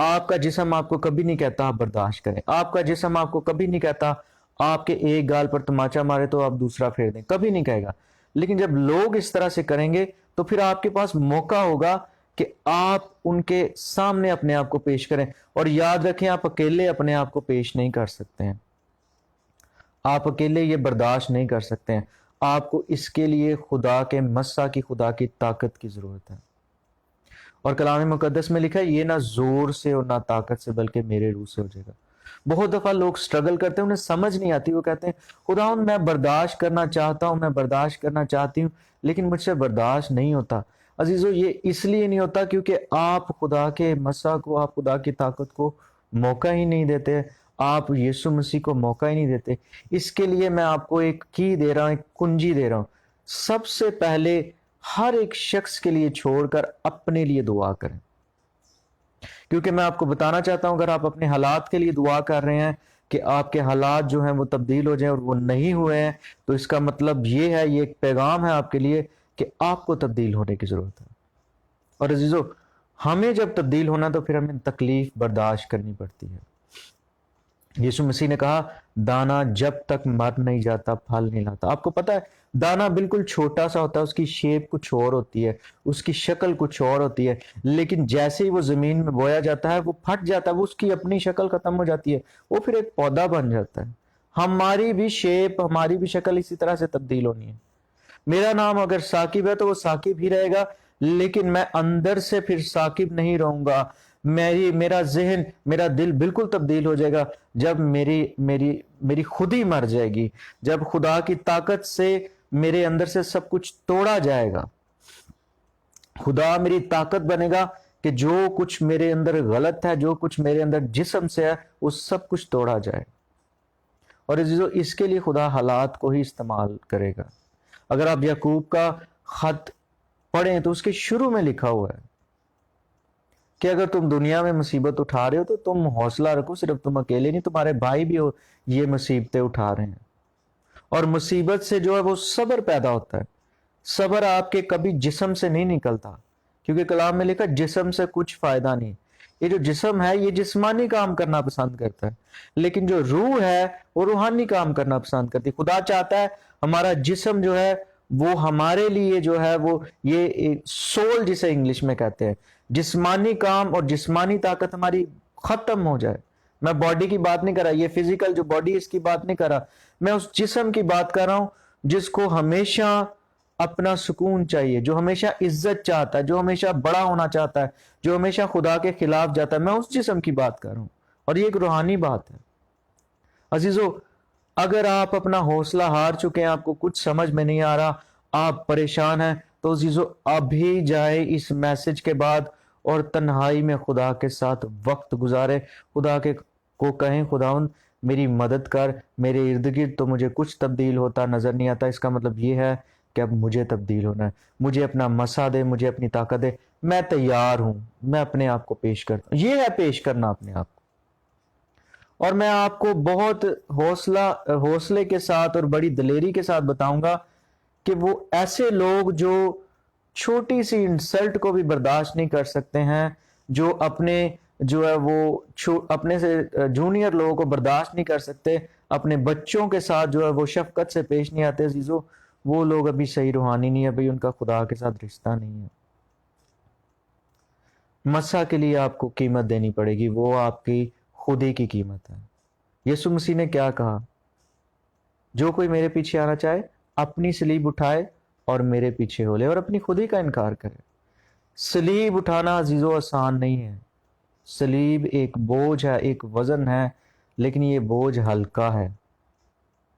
آپ کا جسم آپ کو کبھی نہیں کہتا آپ برداشت کریں، آپ کا جسم آپ کو کبھی نہیں کہتا آپ کے ایک گال پر تماچا مارے تو آپ دوسرا پھیر دیں، کبھی نہیں کہے گا۔ لیکن جب لوگ اس طرح سے کریں گے تو پھر آپ کے پاس موقع ہوگا کہ آپ ان کے سامنے اپنے آپ کو پیش کریں، اور یاد رکھیں آپ اکیلے اپنے آپ کو پیش نہیں کر سکتے ہیں، آپ اکیلے یہ برداشت نہیں کر سکتے ہیں، آپ کو اس کے لیے خدا کے مسا کی، خدا کی طاقت کی ضرورت ہے۔ اور کلام مقدس میں لکھا ہے یہ نہ زور سے اور نہ طاقت سے بلکہ میرے روح سے ہو جائے گا۔ بہت دفعہ لوگ سٹرگل کرتے ہیں، انہیں سمجھ نہیں آتی، وہ کہتے ہیں خداوند میں برداشت کرنا چاہتا ہوں، میں برداشت کرنا چاہتی ہوں، لیکن مجھ سے برداشت نہیں ہوتا۔ عزیزو یہ اس لیے نہیں ہوتا کیونکہ آپ خدا کے مسا کو، آپ خدا کی طاقت کو موقع ہی نہیں دیتے، آپ یسوع مسیح کو موقع ہی نہیں دیتے۔ اس کے لیے میں آپ کو ایک کی دے رہا ہوں، ایک کنجی دے رہا ہوں۔ سب سے پہلے ہر ایک شخص کے لیے چھوڑ کر اپنے لیے دعا کریں، کیونکہ میں آپ کو بتانا چاہتا ہوں اگر آپ اپنے حالات کے لیے دعا کر رہے ہیں کہ آپ کے حالات جو ہیں وہ تبدیل ہو جائیں اور وہ نہیں ہوئے ہیں، تو اس کا مطلب یہ ہے، یہ ایک پیغام ہے آپ کے لیے کہ آپ کو تبدیل ہونے کی ضرورت ہے۔ اور عزیزو ہمیں جب تبدیل ہونا تو پھر ہمیں تکلیف برداشت کرنی پڑتی ہے۔ یسوع مسیح نے کہا دانا جب تک مر نہیں جاتا پھل نہیں لاتا۔ آپ کو پتا ہے دانا بالکل چھوٹا سا ہوتا ہے، اس کی شیپ کچھ اور ہوتی ہے، اس کی شکل کچھ اور ہوتی ہے، لیکن جیسے ہی وہ زمین میں بویا جاتا ہے وہ پھٹ جاتا ہے، وہ اس کی اپنی شکل ختم ہو جاتی ہے، وہ پھر ایک پودا بن جاتا ہے۔ ہماری بھی شیپ، ہماری بھی شکل اسی طرح سے تبدیل ہونی ہے۔ میرا نام اگر ثاقب ہے تو وہ ثاقب ہی رہے گا، لیکن میں اندر سے پھر ثاقب نہیں رہوں گا۔ میرا ذہن، میرا دل بالکل تبدیل ہو جائے گا جب میری خود ہی مر جائے گی، جب خدا کی طاقت سے میرے اندر سے سب کچھ توڑا جائے گا۔ خدا میری طاقت بنے گا کہ جو کچھ میرے اندر غلط ہے، جو کچھ میرے اندر جسم سے ہے، وہ سب کچھ توڑا جائے۔ اور عزیزو اس کے لیے خدا حالات کو ہی استعمال کرے گا۔ اگر آپ یعقوب کا خط پڑھیں تو اس کے شروع میں لکھا ہوا ہے کہ اگر تم دنیا میں مصیبت اٹھا رہے ہو تو تم حوصلہ رکھو، صرف تم اکیلے نہیں، تمہارے بھائی بھی یہ مصیبتیں اٹھا رہے ہیں۔ اور مصیبت سے جو ہے وہ صبر پیدا ہوتا ہے۔ صبر آپ کے کبھی جسم سے نہیں نکلتا، کیونکہ کلام میں لکھا جسم سے کچھ فائدہ نہیں۔ یہ جو جسم ہے یہ جسمانی کام کرنا پسند کرتا ہے، لیکن جو روح ہے وہ روحانی کام کرنا پسند کرتی ہے۔ خدا چاہتا ہے ہمارا جسم جو ہے وہ ہمارے لیے جو ہے وہ یہ سول جسے انگلش میں کہتے ہیں، جسمانی کام اور جسمانی طاقت ہماری ختم ہو جائے۔ میں باڈی کی بات نہیں کر رہا، یہ فزیکل جو باڈی اس کی بات نہیں کر رہا، میں اس جسم کی بات کر رہا ہوں جس کو ہمیشہ اپنا سکون چاہیے، جو ہمیشہ عزت چاہتا ہے، جو ہمیشہ بڑا ہونا چاہتا ہے، جو ہمیشہ خدا کے خلاف جاتا ہے، میں اس جسم کی بات کر رہا ہوں، اور یہ ایک روحانی بات ہے۔ عزیزو اگر آپ اپنا حوصلہ ہار چکے ہیں، آپ کو کچھ سمجھ میں نہیں آ رہا، آپ پریشان ہیں، تو عزیزو ابھی جائے اس میسج کے بعد اور تنہائی میں خدا کے ساتھ وقت گزارے، خدا کو کہیں خداوند میری مدد کر، میرے ارد گرد تو مجھے کچھ تبدیل ہوتا نظر نہیں آتا، اس کا مطلب یہ ہے کہ اب مجھے تبدیل ہونا ہے، مجھے اپنا مسا دے، مجھے اپنی طاقت دے، میں تیار ہوں، میں اپنے آپ کو پیش کرتا ہوں۔ یہ ہے پیش کرنا اپنے آپ کو۔ اور میں آپ کو بہت حوصلے کے ساتھ اور بڑی دلیری کے ساتھ بتاؤں گا کہ وہ ایسے لوگ جو چھوٹی سی انسلٹ کو بھی برداشت نہیں کر سکتے ہیں، جو جو ہے وہ اپنے سے جونیئر لوگوں کو برداشت نہیں کر سکتے، اپنے بچوں کے ساتھ جو ہے وہ شفقت سے پیش نہیں آتے، عزیزو وہ لوگ ابھی صحیح روحانی نہیں ہے، ابھی ان کا خدا کے ساتھ رشتہ نہیں ہے۔ مسا کے لیے آپ کو قیمت دینی پڑے گی، وہ آپ کی خودی کی قیمت ہے۔ یسوع مسیح نے کیا کہا؟ جو کوئی میرے پیچھے آنا چاہے اپنی صلیب اٹھائے اور میرے پیچھے ہو لے، اور اپنی خودی کا انکار کرے۔ صلیب اٹھانا عزیزو آسان نہیں ہے، صلیب ایک بوجھ ہے، ایک وزن ہے، لیکن یہ بوجھ ہلکا ہے۔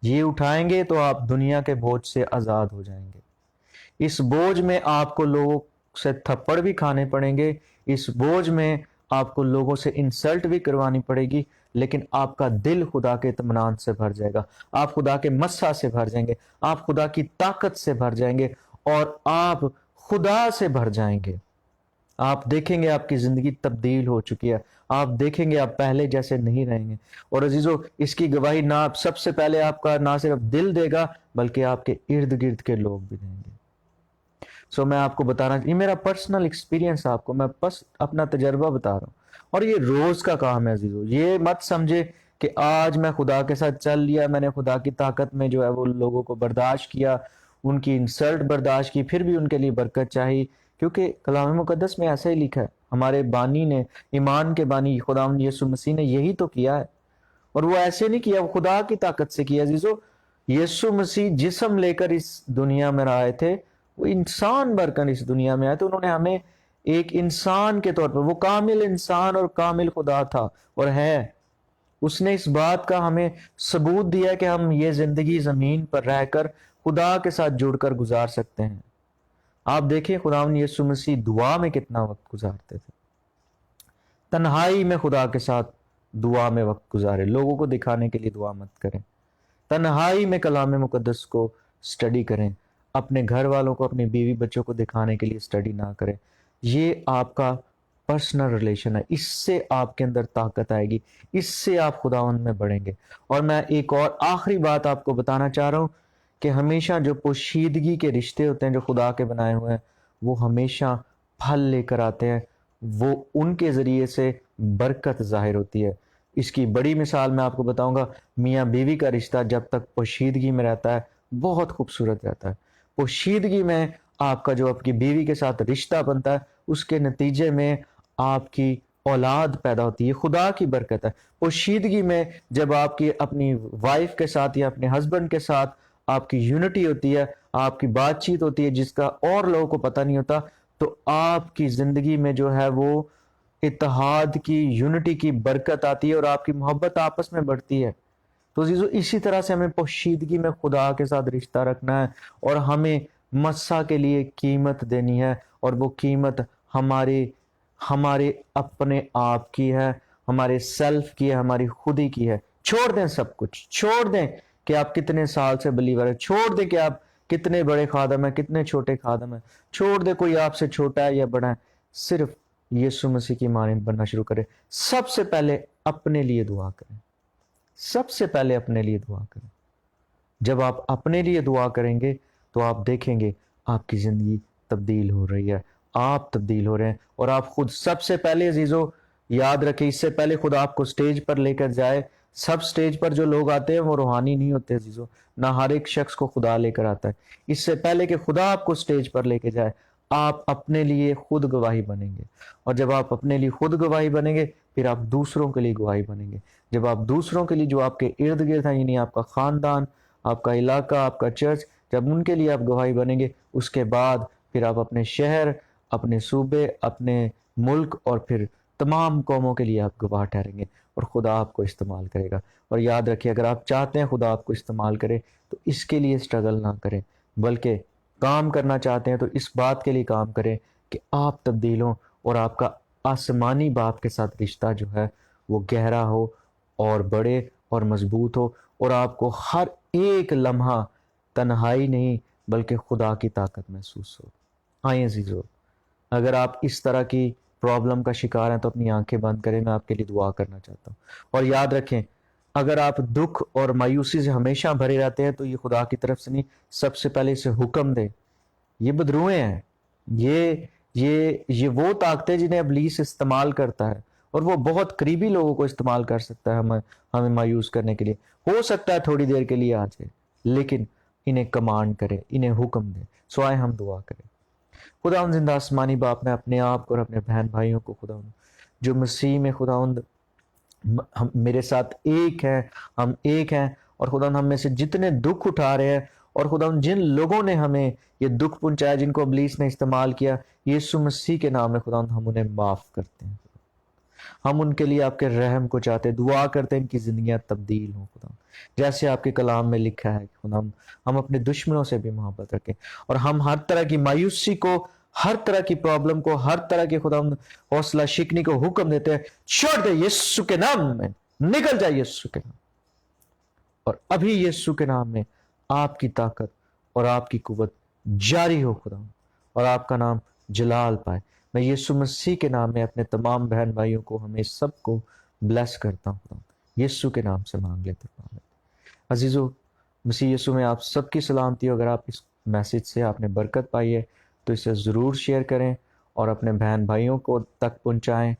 یہ اٹھائیں گے تو آپ دنیا کے بوجھ سے آزاد ہو جائیں گے۔ اس بوجھ میں آپ کو لوگوں سے تھپڑ بھی کھانے پڑیں گے، اس بوجھ میں آپ کو لوگوں سے انسلٹ بھی کروانی پڑے گی، لیکن آپ کا دل خدا کے اطمینان سے بھر جائے گا، آپ خدا کے مسا سے بھر جائیں گے، آپ خدا کی طاقت سے بھر جائیں گے، اور آپ خدا سے بھر جائیں گے۔ آپ دیکھیں گے آپ کی زندگی تبدیل ہو چکی ہے، آپ دیکھیں گے آپ پہلے جیسے نہیں رہیں گے۔ اور عزیزو اس کی گواہی نہ سب سے پہلے آپ کا نہ صرف دل دے گا بلکہ آپ کے ارد گرد کے لوگ بھی دیں گے۔ میں آپ کو بتانا، یہ میرا پرسنل ایکسپیرینس، آپ کو میں بس اپنا تجربہ بتا رہا ہوں۔ اور یہ روز کا کام ہے عزیزو. یہ مت سمجھے کہ آج میں خدا کے ساتھ چل لیا, میں نے خدا کی طاقت میں جو ہے وہ لوگوں کو برداشت کیا, ان کی انسلٹ برداشت کی, پھر بھی ان کے لیے برکت چاہی. کیونکہ کلام مقدس میں ایسا ہی لکھا ہے, ہمارے بانی نے, ایمان کے بانی خداوند یسوع مسیح نے یہی تو کیا ہے. اور وہ ایسے نہیں کیا, وہ خدا کی طاقت سے کیا عزیزو. یسوع مسیح جسم لے کر اس دنیا میں آئے تھے, وہ انسان بن کر اس دنیا میں آئے تھے. انہوں نے ہمیں ایک انسان کے طور پر, وہ کامل انسان اور کامل خدا تھا اور ہے. اس نے اس بات کا ہمیں ثبوت دیا کہ ہم یہ زندگی زمین پر رہ کر خدا کے ساتھ جڑ کر گزار سکتے ہیں. آپ دیکھیں خداوند یسوع مسیح دعا میں کتنا وقت گزارتے تھے, تنہائی میں خدا کے ساتھ دعا میں وقت گزارے. لوگوں کو دکھانے کے لیے دعا مت کریں, تنہائی میں کلام مقدس کو سٹڈی کریں. اپنے گھر والوں کو, اپنی بیوی بچوں کو دکھانے کے لیے سٹڈی نہ کریں. یہ آپ کا پرسنل ریلیشن ہے, اس سے آپ کے اندر طاقت آئے گی, اس سے آپ خداوند میں بڑھیں گے. اور میں ایک اور آخری بات آپ کو بتانا چاہ رہا ہوں کہ ہمیشہ جو پوشیدگی کے رشتے ہوتے ہیں جو خدا کے بنائے ہوئے ہیں, وہ ہمیشہ پھل لے کر آتے ہیں, وہ ان کے ذریعے سے برکت ظاہر ہوتی ہے. اس کی بڑی مثال میں آپ کو بتاؤں گا, میاں بیوی کا رشتہ جب تک پوشیدگی میں رہتا ہے بہت خوبصورت رہتا ہے. پوشیدگی میں آپ کا جو آپ کی بیوی کے ساتھ رشتہ بنتا ہے, اس کے نتیجے میں آپ کی اولاد پیدا ہوتی ہے, خدا کی برکت ہے. پوشیدگی میں جب آپ کی اپنی وائف کے ساتھ یا اپنے ہسبینڈ کے ساتھ آپ کی یونٹی ہوتی ہے, آپ کی بات چیت ہوتی ہے جس کا اور لوگوں کو پتہ نہیں ہوتا, تو آپ کی زندگی میں جو ہے وہ اتحاد کی, یونٹی کی برکت آتی ہے اور آپ کی محبت آپس میں بڑھتی ہے. تو عزیزو اسی طرح سے ہمیں پوشیدگی میں خدا کے ساتھ رشتہ رکھنا ہے, اور ہمیں مسا کے لیے قیمت دینی ہے, اور وہ قیمت ہمارے اپنے آپ کی ہے, ہمارے سیلف کی ہے, ہماری خودی کی ہے. چھوڑ دیں سب کچھ, چھوڑ دیں کہ آپ کتنے سال سے بلیور ہیں, چھوڑ دیں کہ آپ کتنے بڑے خادم ہیں, کتنے چھوٹے خادم ہیں, چھوڑ دیں کوئی آپ سے چھوٹا ہے یا بڑا ہے. صرف یسوع مسیح کی مانند بننا شروع کریں. سب سے پہلے اپنے لیے دعا کریں, سب سے پہلے اپنے لیے دعا کریں. جب آپ اپنے لیے دعا کریں گے تو آپ دیکھیں گے آپ کی زندگی تبدیل ہو رہی ہے, آپ تبدیل ہو رہے ہیں. اور آپ خود سب سے پہلے عزیزو یاد رکھیں, اس سے پہلے خدا آپ کو سٹیج پر لے کر جائے, سب سٹیج پر جو لوگ آتے ہیں وہ روحانی نہیں ہوتے عزیزو, نہ ہر ایک شخص کو خدا لے کر آتا ہے. اس سے پہلے کہ خدا آپ کو سٹیج پر لے کے جائے, آپ اپنے لیے خود گواہی بنیں گے. اور جب آپ اپنے لیے خود گواہی بنیں گے, پھر آپ دوسروں کے لیے گواہی بنیں گے. جب آپ دوسروں کے لیے, جو آپ کے ارد گرد ہیں, یعنی آپ کا خاندان, آپ کا علاقہ, آپ کا چرچ, جب ان کے لیے آپ گواہی بنیں گے, اس کے بعد پھر آپ اپنے شہر, اپنے صوبے, اپنے ملک اور پھر تمام قوموں کے لیے آپ گواہ ٹھہریں گے, اور خدا آپ کو استعمال کرے گا. اور یاد رکھیے, اگر آپ چاہتے ہیں خدا آپ کو استعمال کرے تو اس کے لیے اسٹرگل نہ کریں, بلکہ کام کرنا چاہتے ہیں تو اس بات کے لیے کام کریں کہ آپ تبدیل ہوں, اور آپ کا آسمانی باپ کے ساتھ رشتہ جو ہے وہ گہرا ہو اور بڑے اور مضبوط ہو, اور آپ کو ہر ایک لمحہ تنہائی نہیں بلکہ خدا کی طاقت محسوس ہو. آئیں عزیزو, اگر آپ اس طرح کی پرابلم کا شکار ہیں تو اپنی آنکھیں بند کریں, میں آپ کے لیے دعا کرنا چاہتا ہوں. اور یاد رکھیں, اگر آپ دکھ اور مایوسی سے ہمیشہ بھرے رہتے ہیں تو یہ خدا کی طرف سے نہیں, سب سے پہلے اسے حکم دیں. یہ بدروئیں ہیں, یہ وہ طاقتیں جنہیں ابلیس استعمال کرتا ہے, اور وہ بہت قریبی لوگوں کو استعمال کر سکتا ہے ہمیں مایوس کرنے کے لیے. ہو سکتا ہے تھوڑی دیر کے لیے آ جائے, لیکن انہیں کمانڈ کریں, انہیں حکم دیں. سو آئے ہم دعا کریں. خداوند زندہ آسمانی باپ, میں اپنے آپ کو اور اپنے بہن بھائیوں کو خداوند جو مسیح میں خداوند میرے ساتھ ایک ہیں, ہم ایک ہیں, اور خداوند ہم میں سے جتنے دکھ اٹھا رہے ہیں, اور خداوند جن لوگوں نے ہمیں یہ دکھ پہنچایا, جن کو ابلیس نے استعمال کیا, یسوع مسیح کے نام میں خداوند ہم انہیں معاف کرتے ہیں. ہم ان کے لیے آپ کے رحم کو چاہتے ہیں, دعا کرتے ہیں ان کی زندگیاں تبدیل ہوں خداوند, جیسے آپ کے کلام میں لکھا ہے کہ خداوند ہم اپنے دشمنوں سے بھی محبت رکھیں, اور ہم ہر طرح کی مایوسی کو, ہر طرح کی پرابلم کو, ہر طرح کی خداوند حوصلہ شکنی کو حکم دیتے ہیں, چھوڑ دے یسوع کے نام میں, نکل جائے یسوع کے نام. اور ابھی یسوع کے نام میں آپ کی طاقت اور آپ کی قوت جاری ہو خدا, اور آپ کا نام جلال پائے. میں یسوع مسیح کے نام میں اپنے تمام بہن بھائیوں کو, ہمیں سب کو بلیس کرتا ہوں خدا, یسوع کے نام سے مانگ لیتے ہیں. عزیزو, مسیح یسوع میں آپ سب کی سلامتی ہو. اگر آپ اس میسج سے آپ نے برکت پائی ہے تو اسے ضرور شیئر کریں اور اپنے بہن بھائیوں کو تک پہنچائیں,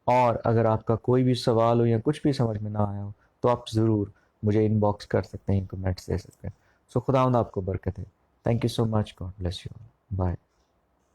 اور اگر آپ کا کوئی بھی سوال ہو یا کچھ بھی سمجھ میں نہ آیا ہو تو آپ ضرور مجھے ان باکس کر سکتے ہیں، کمنٹس دے سکتے ہیں. سو خداوند آپ کو برکت ہے. Thank you so much. God bless you. Bye.